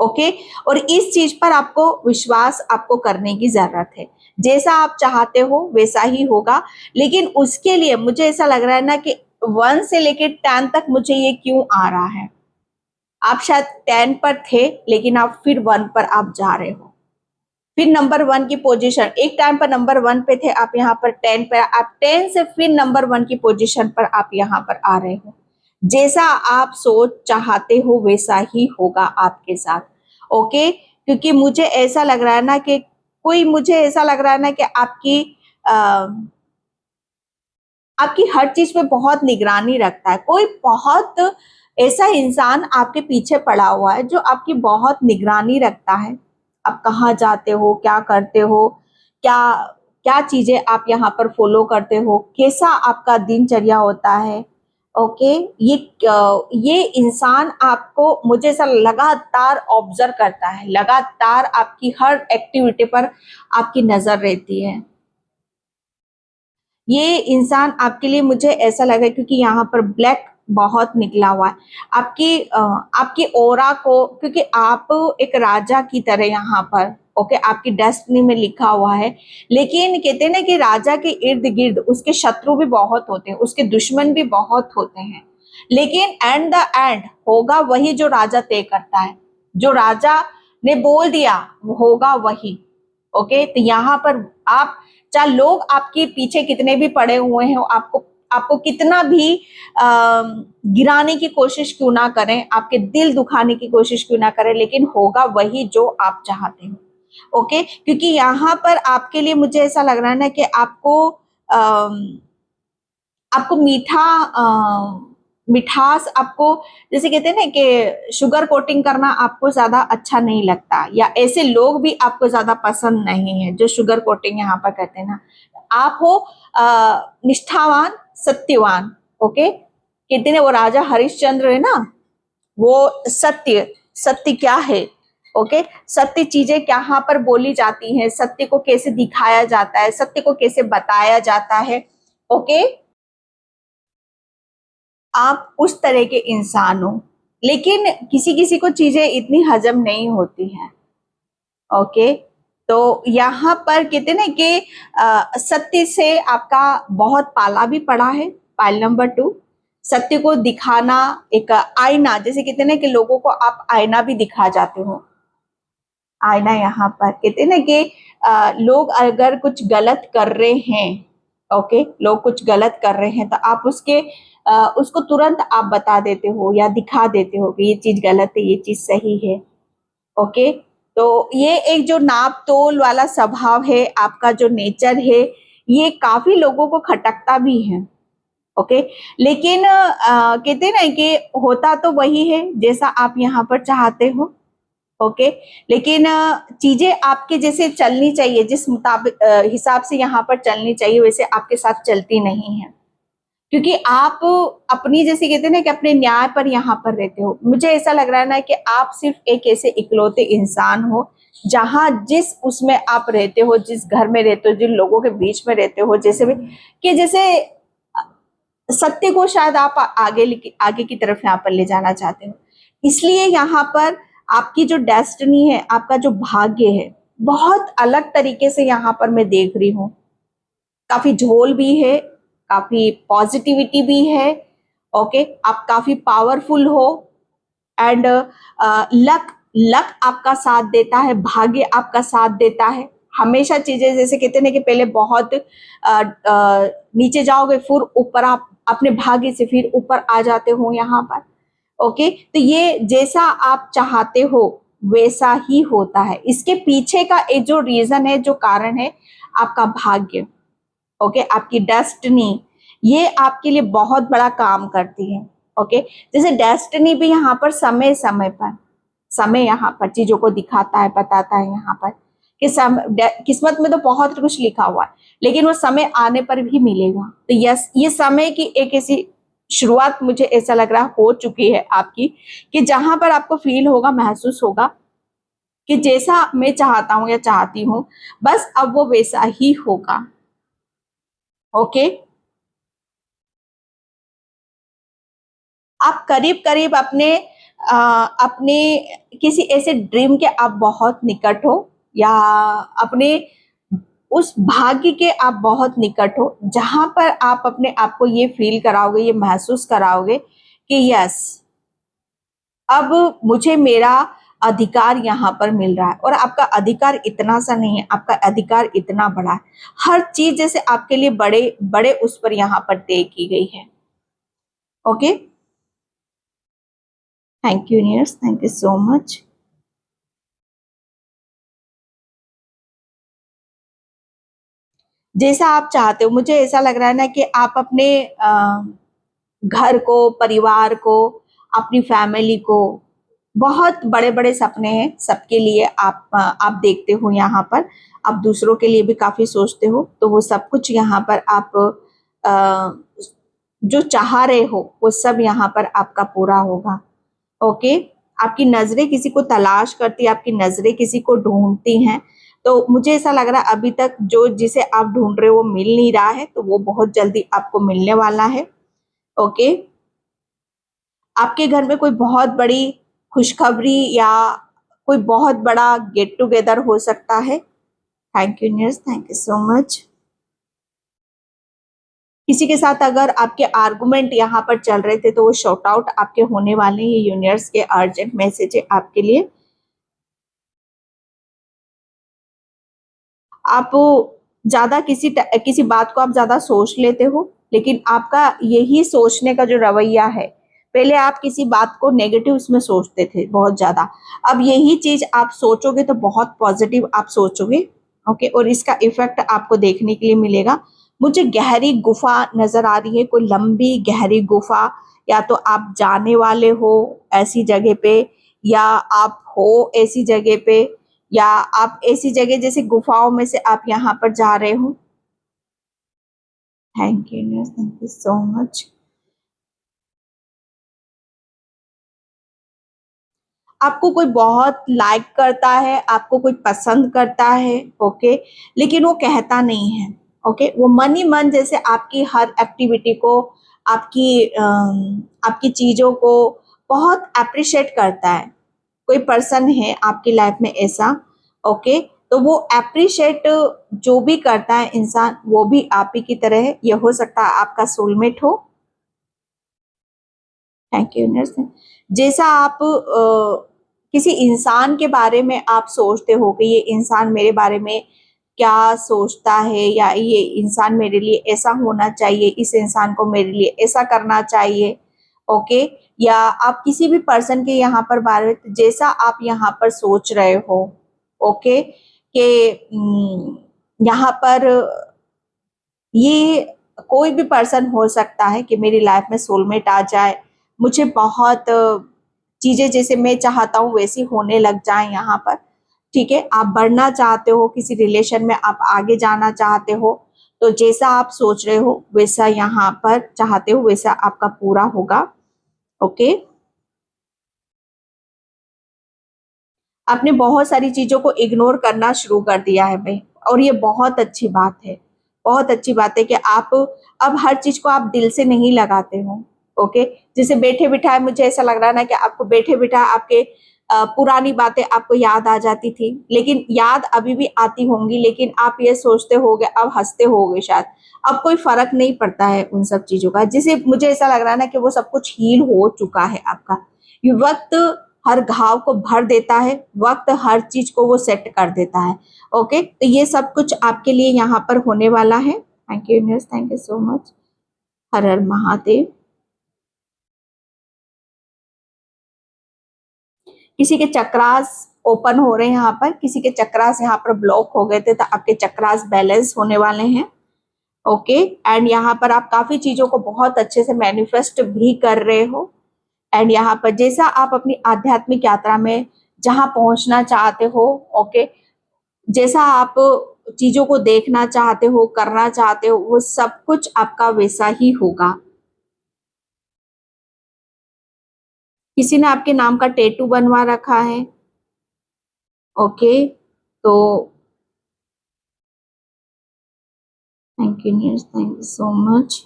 ओके, और इस चीज पर आपको विश्वास आपको करने की जरूरत है। जैसा आप चाहते हो वैसा ही होगा, लेकिन उसके लिए मुझे ऐसा लग रहा है ना कि 1 से लेके 10 तक मुझे ये क्यों आ रहा है। आप शायद 10 पर थे लेकिन आप फिर 1 पर आप जा रहे हो, फिर नंबर 1 की पोजीशन, एक टाइम पर नंबर 1 पे थे, आप यहाँ पर 10 पर, आप 10 से फिर नंबर 1 की पोजीशन पर आप यहाँ पर आ रहे हो। जैसा आप सोच चाहते हो वैसा ही होगा आपके साथ। ओके, क्योंकि मुझे ऐसा लग रहा है ना कि मुझे ऐसा लग रहा है ना कि आपकी हर चीज पे बहुत निगरानी रखता है। कोई बहुत ऐसा इंसान आपके पीछे पड़ा हुआ है जो आपकी बहुत निगरानी रखता है। आप कहाँ जाते हो, क्या करते हो, क्या क्या चीजें आप यहाँ पर फॉलो करते हो, कैसा आपका दिनचर्या होता है। ओके, ये इंसान आपको, मुझे ऐसा लगातार ऑब्जर्व करता है, लगातार आपकी हर एक्टिविटी पर आपकी नजर रहती है। ये इंसान आपके लिए, मुझे ऐसा लगा क्योंकि यहाँ पर ब्लैक बहुत निकला हुआ है आपकी ओरा को, क्योंकि आप एक राजा की तरह यहाँ पर, ओके, आपकी डेस्टिनी में लिखा हुआ है। लेकिन कहते हैं ना कि राजा के इर्द गिर्द उसके शत्रु भी बहुत होते हैं, उसके दुश्मन भी बहुत होते हैं, लेकिन एंड द एंड होगा वही जो राजा तय करता है। जो राजा ने बोल दिया वो होगा वही। ओके, तो यहाँ पर आप, चाहे लोग आपके पीछे कितने भी पड़े हुए हैं, आपको कितना भी गिराने की कोशिश क्यों ना करें, आपके दिल दुखाने की कोशिश क्यों ना करें, लेकिन होगा वही जो आप चाहते हो। ओके, क्योंकि यहाँ पर आपके लिए मुझे ऐसा लग रहा है ना कि आपको मिठास, आपको जैसे कहते हैं ना कि शुगर कोटिंग करना आपको ज्यादा अच्छा नहीं लगता, या ऐसे लोग भी आपको ज्यादा पसंद नहीं है जो शुगर कोटिंग यहाँ पर कहते हैं ना। आप हो निष्ठावान, सत्यवान। ओके, कहते हैं वो राजा हरिश्चंद्र है ना, वो सत्य, सत्य क्या है। ओके, सत्य चीजें कहाँ पर बोली जाती हैं, सत्य को कैसे दिखाया जाता है, सत्य को कैसे बताया जाता है। ओके, आप उस तरह के इंसान हो, लेकिन किसी किसी को चीजें इतनी हजम नहीं होती हैं। ओके, तो यहाँ पर कहते ना कि सत्य से आपका बहुत पाला भी पड़ा है। पाइल नंबर 2, सत्य को दिखाना, एक आईना, जैसे कहते ना कि लोगों को आप आईना भी दिखा जाते हो। आईना यहाँ पर कहते ना कि लोग अगर कुछ गलत कर रहे हैं, ओके, लोग कुछ गलत कर रहे हैं तो आप उसको तुरंत आप बता देते हो या दिखा देते हो कि ये चीज गलत है, ये चीज सही है। ओके, तो ये एक जो नाप तोल वाला स्वभाव है आपका, जो नेचर है, ये काफी लोगों को खटकता भी है। ओके, लेकिन कहते हैं ना कि होता तो वही है जैसा आप यहाँ पर चाहते हो। ओके, लेकिन चीजें आपके जैसे चलनी चाहिए, जिस मुताबिक हिसाब से यहाँ पर चलनी चाहिए, वैसे आपके साथ चलती नहीं है, क्योंकि आप अपनी, जैसे कहते हैं ना कि अपने न्याय पर यहाँ पर रहते हो। मुझे ऐसा लग रहा है ना कि आप सिर्फ एक ऐसे इकलौते इंसान हो जहां जिस उसमें आप रहते हो, जिस घर में रहते हो, जिन लोगों के बीच में रहते हो, जैसे भी कि जैसे सत्य को शायद आप आगे की तरफ यहाँ पर ले जाना चाहते हो। इसलिए यहाँ पर आपकी जो डेस्टिनी है, आपका जो भाग्य है, बहुत अलग तरीके से यहाँ पर मैं देख रही हूँ। काफी झोल भी है, काफी पॉजिटिविटी भी है। ओके, आप काफी पावरफुल हो, एंड लक आपका साथ देता है, भाग्य आपका साथ देता है। हमेशा चीजें, जैसे कहते हैं कि पहले बहुत नीचे जाओगे, फिर ऊपर आप अपने भाग्य से फिर ऊपर आ जाते हो यहाँ पर। ओके, तो ये जैसा आप चाहते हो वैसा ही होता है। इसके पीछे का एक जो रीजन है, जो कारण है, आपका भाग्य, ओके, आपकी डेस्टिनी, ये आपके लिए बहुत बड़ा काम करती है। ओके, जैसे डेस्टिनी भी यहाँ पर समय समय पर, समय यहाँ पर चीजों को दिखाता है, बताता है यहाँ पर कि किस्मत में तो बहुत कुछ लिखा हुआ है, लेकिन वो समय आने पर भी मिलेगा। तो यस, ये समय की एक ऐसी शुरुआत मुझे ऐसा लग रहा हो चुकी है आपकी, कि जहां पर आपको फील होगा, महसूस होगा कि जैसा मैं चाहता हूं या चाहती हूँ, बस अब वो वैसा ही होगा। ओके, आप करीब करीब अपने किसी ऐसे ड्रीम के आप बहुत निकट हो, या अपने उस भाग्य के आप बहुत निकट हो, जहां पर आप अपने आप को ये फील कराओगे, ये महसूस कराओगे कि यस, अब मुझे मेरा अधिकार यहाँ पर मिल रहा है। और आपका अधिकार इतना सा नहीं है, आपका अधिकार इतना बड़ा है। हर चीज जैसे आपके लिए बड़े बड़े उस पर यहाँ पर तय की गई है। Okay, thank you universe, thank you so much. जैसा आप चाहते हो, मुझे ऐसा लग रहा है ना कि आप अपने घर को, परिवार को, अपनी फैमिली को, बहुत बड़े बड़े सपने हैं सबके लिए, आप देखते हो यहाँ पर, आप दूसरों के लिए भी काफी सोचते हो, तो वो सब कुछ यहाँ पर आप अ, जो चाह रहे हो वो सब यहाँ पर आपका पूरा होगा। ओके, आपकी नजरें किसी को तलाश करती है, आपकी नजरें किसी को ढूंढती हैं, तो मुझे ऐसा लग रहा है अभी तक जो जिसे आप ढूंढ रहे हो वो मिल नहीं रहा है, तो वो बहुत जल्दी आपको मिलने वाला है। ओके, आपके घर में कोई बहुत बड़ी खुशखबरी या कोई बहुत बड़ा गेट टुगेदर हो सकता है। Thank you news, thank you so much. किसी के साथ अगर आपके आर्गुमेंट यहाँ पर चल रहे थे, तो वो शॉर्ट आउट आपके होने वाले हैं। ये यूनिवर्स के अर्जेंट मैसेज है आपके लिए। आप ज्यादा किसी बात को आप ज्यादा सोच लेते हो, लेकिन आपका यही सोचने का जो रवैया है, पहले आप किसी बात को नेगेटिव उसमें सोचते थे बहुत ज्यादा, अब यही चीज आप सोचोगे तो बहुत पॉजिटिव आप सोचोगे। ओके, और इसका इफेक्ट आपको देखने के लिए मिलेगा। मुझे गहरी गुफा नजर आ रही है, कोई लंबी गहरी गुफा, या तो आप जाने वाले हो ऐसी जगह पे, या आप हो ऐसी जगह पे, या आप ऐसी जगह जैसे गुफाओं में से आप यहाँ पर जा रहे हो। Thank you so much. आपको कोई बहुत लाइक करता है, आपको कोई पसंद करता है, ओके, लेकिन वो कहता नहीं है। ओके, वो मन ही मन जैसे आपकी हर एक्टिविटी को, आपकी चीजों को बहुत अप्रिशिएट करता है। कोई पर्सन है आपकी लाइफ में ऐसा, ओके, तो वो अप्रिशिएट जो भी करता है इंसान, वो भी आप ही की तरह है। ये हो सकता है आपका सोलमेट हो। Thank you nurse. जैसा आप किसी इंसान के बारे में आप सोचते हो कि ये इंसान मेरे बारे में क्या सोचता है, या ये इंसान मेरे लिए ऐसा होना चाहिए, इस इंसान को मेरे लिए ऐसा करना चाहिए। ओके, या आप किसी भी पर्सन के यहाँ पर बारे में जैसा आप यहाँ पर सोच रहे हो, ओके, कि यहाँ पर ये कोई भी पर्सन हो सकता है कि मेरी लाइफ में सोलमेट आ जाए, मुझे बहुत चीजें जैसे मैं चाहता हूँ वैसी होने लग जाए यहाँ पर। ठीक है, आप बढ़ना चाहते हो किसी रिलेशन में, आप आगे जाना चाहते हो, तो जैसा आप सोच रहे हो वैसा यहाँ पर चाहते हो वैसा आपका पूरा होगा। ओके, आपने बहुत सारी चीजों को इग्नोर करना शुरू कर दिया है भाई, और ये बहुत अच्छी बात है। बहुत अच्छी बात है कि आप अब हर चीज को आप दिल से नहीं लगाते हो। ओके, जैसे बैठे बिठाए मुझे ऐसा लग रहा है ना कि आपको बैठे बिठाए आपके पुरानी बातें आपको याद आ जाती थी, लेकिन याद अभी भी आती होंगी, लेकिन आप ये सोचते होगे, अब हंसते होगे शायद, अब कोई फर्क नहीं पड़ता है उन सब चीजों का। जिसे मुझे ऐसा लग रहा है ना कि वो सब कुछ हील हो चुका है आपका। ये वक्त हर घाव को भर देता है, वक्त हर चीज को वो सेट कर देता है। ओके, तो ये सब कुछ आपके लिए यहाँ पर होने वाला है। Thank you universe, thank you so much. Har हर महादेव। किसी के चक्रास ओपन हो रहे हैं। यहाँ पर किसी के चक्रास यहाँ पर ब्लॉक हो गए थे तो आपके चक्रास बैलेंस होने वाले हैं। ओके, एंड यहाँ पर आप काफी चीजों को बहुत अच्छे से मैनिफेस्ट भी कर रहे हो। एंड यहाँ पर जैसा आप अपनी आध्यात्मिक यात्रा में जहाँ पहुंचना चाहते हो, ओके, जैसा आप चीजों को देखना चाहते हो, करना चाहते हो, वो सब कुछ आपका वैसा ही होगा। किसी ने आपके नाम का टैटू बनवा रखा है। ओके, तो thank you, thank you so much.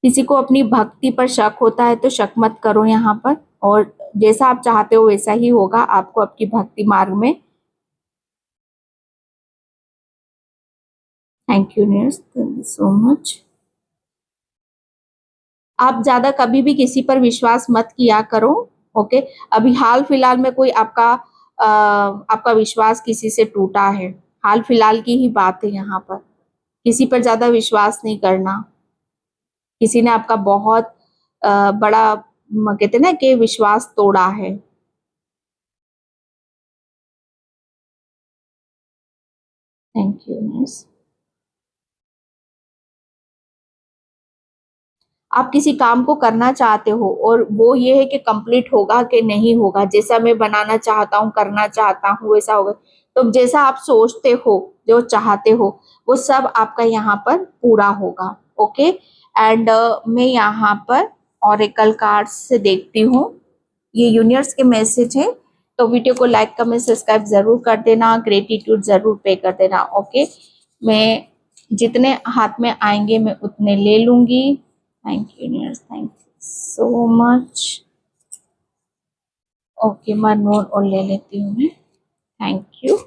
किसी को अपनी भक्ति पर शक होता है तो शक मत करो यहाँ पर, और जैसा आप चाहते हो वैसा ही होगा आपको आपकी भक्ति मार्ग में। Thank you so much. आप ज्यादा कभी भी किसी पर विश्वास मत किया करो। ओके, अभी हाल फिलहाल में कोई आपका विश्वास किसी से टूटा है, हाल फिलहाल की ही बात है यहाँ पर। किसी पर ज्यादा विश्वास नहीं करना। किसी ने आपका बहुत बड़ा कहते हैं ना कि विश्वास तोड़ा है। Thank you miss. आप किसी काम को करना चाहते हो और वो ये है कि कंप्लीट होगा कि नहीं होगा, जैसा मैं बनाना चाहता हूँ, करना चाहता हूँ, वैसा होगा। तो जैसा आप सोचते हो, जो चाहते हो, वो सब आपका यहाँ पर पूरा होगा। ओके, एंड मैं यहाँ पर ऑरेकल कार्ड्स से देखती हूँ, ये यूनिवर्स के मैसेज है। तो वीडियो को लाइक कमेंट सब्सक्राइब जरूर कर देना, ग्रेटिट्यूड जरूर पे कर देना। ओके, मैं जितने हाथ में आएंगे मैं उतने ले लूंगी। Thank you, thank you so much. Okay, मैं नोट और ले लेती हूँ मैं। Thank you.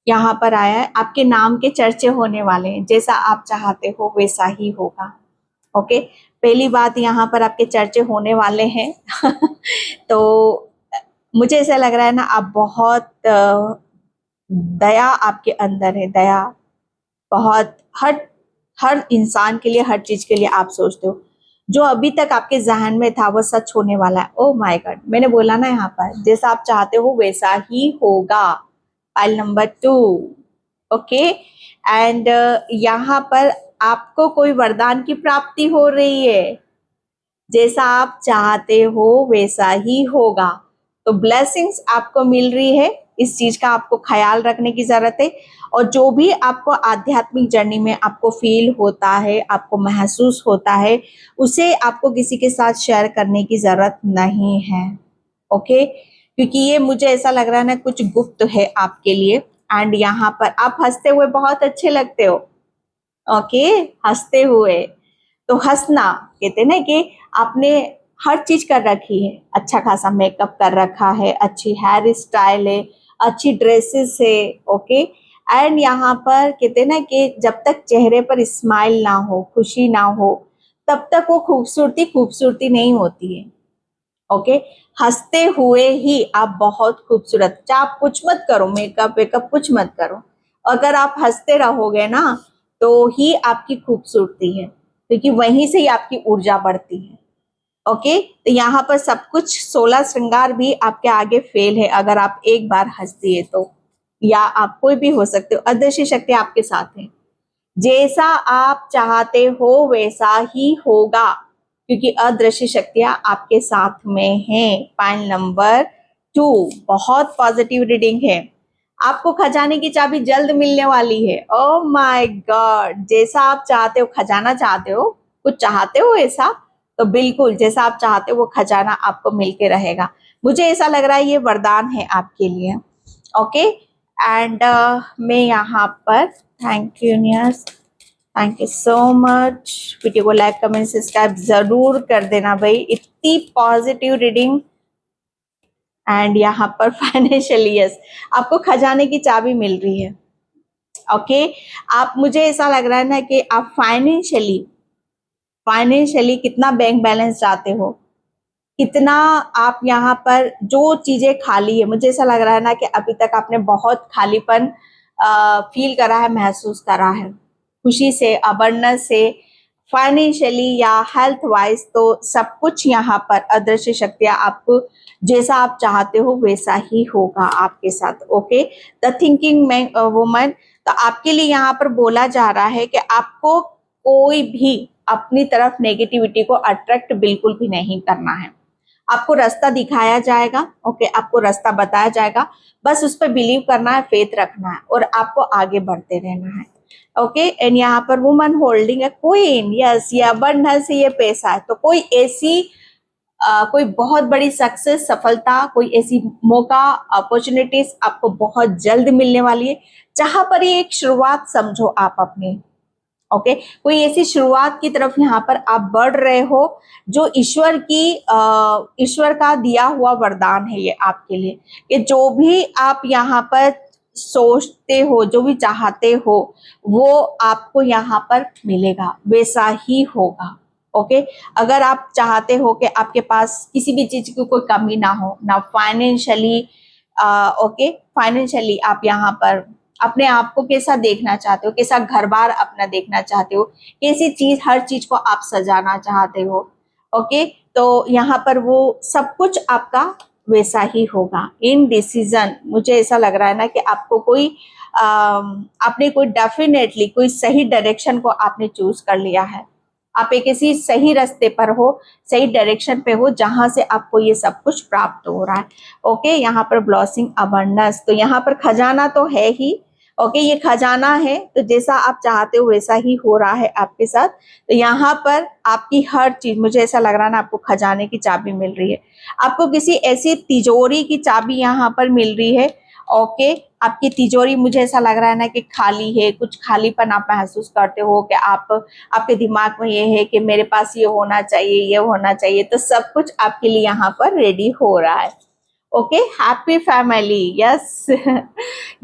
यहाँ पर आया है आपके नाम के चर्चे होने वाले हैं, जैसा आप चाहते हो वैसा ही होगा। ओके, पहली बात यहाँ पर आपके चर्चे होने वाले हैं तो मुझे ऐसा लग रहा है ना, आप बहुत दया आपके अंदर है, दया बहुत। हर हर इंसान के लिए, हर चीज के लिए आप सोचते हो। जो अभी तक आपके जहन में था वो सच होने वाला है। ओ माय गॉड, मैंने बोला ना, यहाँ पर जैसा आप चाहते हो वैसा ही होगा। Pile number 2। ओके, एंड यहाँ पर आपको कोई वरदान की प्राप्ति हो रही है। जैसा आप चाहते हो वैसा ही होगा। तो ब्लेसिंग्स आपको मिल रही है, इस चीज का आपको ख्याल रखने की जरूरत है। और जो भी आपको आध्यात्मिक जर्नी में आपको फील होता है, आपको महसूस होता है, उसे आपको किसी के साथ शेयर करने की जरूरत नहीं है। ओके, क्योंकि ये मुझे ऐसा लग रहा है ना, कुछ गुप्त है आपके लिए। एंड यहाँ पर आप हंसते हुए बहुत अच्छे लगते हो। ओके, हंसते हुए, तो हंसना कहते हैं ना कि आपने हर चीज कर रखी है, अच्छा खासा मेकअप कर रखा है, अच्छी हेयर स्टाइल है, अच्छी ड्रेसेस है। ओके, एंड यहाँ पर कहते हैं ना कि जब तक चेहरे पर स्माइल ना हो, खुशी ना हो, तब तक वो खूबसूरती खूबसूरती नहीं होती है। ओके, हंसते हुए ही आप बहुत खूबसूरत, चाहे आप कुछ मत करो, मेकअप वेकअप कुछ मत करो, अगर आप हंसते रहोगे ना तो ही आपकी खूबसूरती है, क्योंकि वहीं से ही आपकी ऊर्जा बढ़ती है। ओके, तो यहाँ पर सब कुछ 16 श्रृंगार भी आपके आगे फेल है अगर आप एक बार हंस दिए तो, या आप कोई भी हो सकते हो, अदृश्य शक्ति आपके साथ है। जैसा आप चाहते हो वैसा ही होगा, क्योंकि अदृश्य शक्तियां आपके साथ में हैं। पॉइंट नंबर 2, बहुत पॉजिटिव रीडिंग है। आपको खजाने की चाबी जल्द मिलने वाली है। ओह माय गॉड, जैसा आप चाहते हो, खजाना चाहते हो, कुछ चाहते हो ऐसा, तो बिल्कुल जैसा आप चाहते हो वो खजाना आपको मिलके रहेगा। मुझे ऐसा लग रहा है ये वरदान है आपके लिए। ओके, एंड मैं यहाँ पर thank you universe, thank you so much. Video को लाइक कमेंट सब्सक्राइब जरूर कर देना भाई, इतनी पॉजिटिव रीडिंग। एंड यहाँ पर फाइनेंशियली यस, आपको खजाने की चाबी मिल रही है। ओके, आप, मुझे ऐसा लग रहा है ना कि आप फाइनेंशियली कितना बैंक बैलेंस चाहते हो, कितना आप यहाँ पर जो चीजें खाली है, मुझे ऐसा लग रहा है ना कि अभी तक आपने बहुत खालीपन फील करा है, महसूस करा है, खुशी से, अबंडेंस से, फाइनेंशियली या हेल्थ वाइज, तो सब कुछ यहाँ पर अदृश्य शक्तियां आपको जैसा आप चाहते हो वैसा ही होगा आपके साथ। ओके, द थिंकिंग वुमन, तो आपके लिए यहाँ पर बोला जा रहा है कि आपको कोई भी अपनी तरफ नेगेटिविटी को अट्रैक्ट बिल्कुल भी नहीं करना है। आपको रास्ता दिखाया जाएगा, ओके, आपको रास्ता बताया जाएगा, बस उस पर बिलीव करना है, फेथ रखना है और आपको आगे बढ़ते रहना है। ओके, एंड यहाँ पर वुमन होल्डिंग है क्वीन, यस, ये अबंडेंस, ये पैसा है। तो कोई ऐसी कोई बहुत बड़ी सक्सेस, सफलता, कोई ऐसी मौका, अपॉर्चुनिटीज आपको बहुत जल्द मिलने वाली है, जहां पर ये एक शुरुआत समझो आप अपनी। ओके, कोई ऐसी शुरुआत की तरफ यहाँ पर आप बढ़ रहे हो जो ईश्वर का दिया हुआ वरदान है ये आपके लिए, कि जो भी आप यहाँ पर सोचते हो, जो भी चाहते हो, वो आपको यहाँ पर मिलेगा, वैसा ही होगा। ओके, अगर आप चाहते हो कि आपके पास किसी भी चीज की कोई कमी ना हो, ना फाइनेंशियली, ओके, फाइनेंशियली आप यहाँ पर अपने आप को कैसा देखना चाहते हो, कैसा घर बार अपना देखना चाहते हो, कैसी चीज, हर चीज को आप सजाना चाहते हो। ओके, तो यहाँ पर वो सब कुछ आपका वैसा ही होगा। इन डिसीजन, मुझे ऐसा लग रहा है ना कि आपको कोई आपने कोई डेफिनेटली कोई सही डायरेक्शन को आपने चूज कर लिया है। आप एक ऐसी सही रास्ते पर हो, सही डायरेक्शन पे हो, जहां से आपको ये सब कुछ प्राप्त हो रहा है। ओके, यहाँ पर ब्लॉसिंग अबंडेंस, तो यहाँ पर खजाना तो है ही। ओके, ये खजाना है, तो जैसा आप चाहते हो वैसा ही हो रहा है आपके साथ। तो यहाँ पर आपकी हर चीज, मुझे ऐसा लग रहा है ना, आपको खजाने की चाबी मिल रही है, आपको किसी ऐसी तिजोरी की चाबी यहाँ पर मिल रही है। ओके, आपकी तिजोरी, मुझे ऐसा लग रहा है ना कि खाली है, कुछ खालीपन आप महसूस करते हो कि आपके दिमाग में ये है कि मेरे पास ये होना चाहिए, ये होना चाहिए, तो सब कुछ आपके लिए यहाँ पर रेडी हो रहा है। Okay, happy family, yes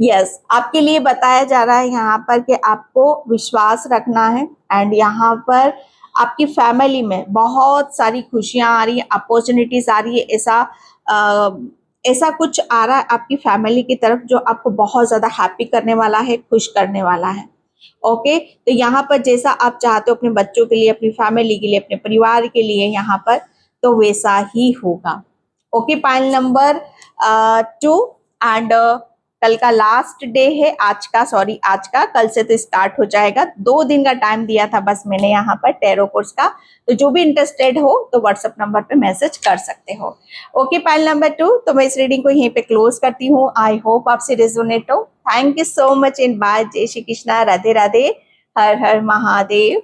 yes, आपके लिए बताया जा रहा है यहाँ पर कि आपको विश्वास रखना है, एंड यहाँ पर आपकी फैमिली में बहुत सारी खुशियां आ रही है, अपॉर्चुनिटीज आ रही है, ऐसा कुछ आ रहा है आपकी फैमिली की तरफ जो आपको बहुत ज्यादा हैप्पी करने वाला है, खुश करने वाला है। ओके, तो यहाँ पर जैसा आप चाहते हो अपने बच्चों के लिए, अपनी फैमिली के लिए, अपने परिवार के लिए यहाँ पर, तो वैसा ही होगा। ओके, पाइल नंबर 2, एंड कल का लास्ट डे है, आज का, कल से तो स्टार्ट हो जाएगा। 2 दिन का टाइम दिया था बस मैंने यहाँ पर टैरो कोर्स का, तो जो भी इंटरेस्टेड हो तो व्हाट्सएप नंबर पे मैसेज कर सकते हो। ओके, पाइल नंबर 2, तो मैं इस रीडिंग को यहीं पे क्लोज करती हूँ। आई होप आपसे रेजोनेट हो। Thank you so much and bye. जय श्री कृष्णा, राधे राधे, हर हर महादेव।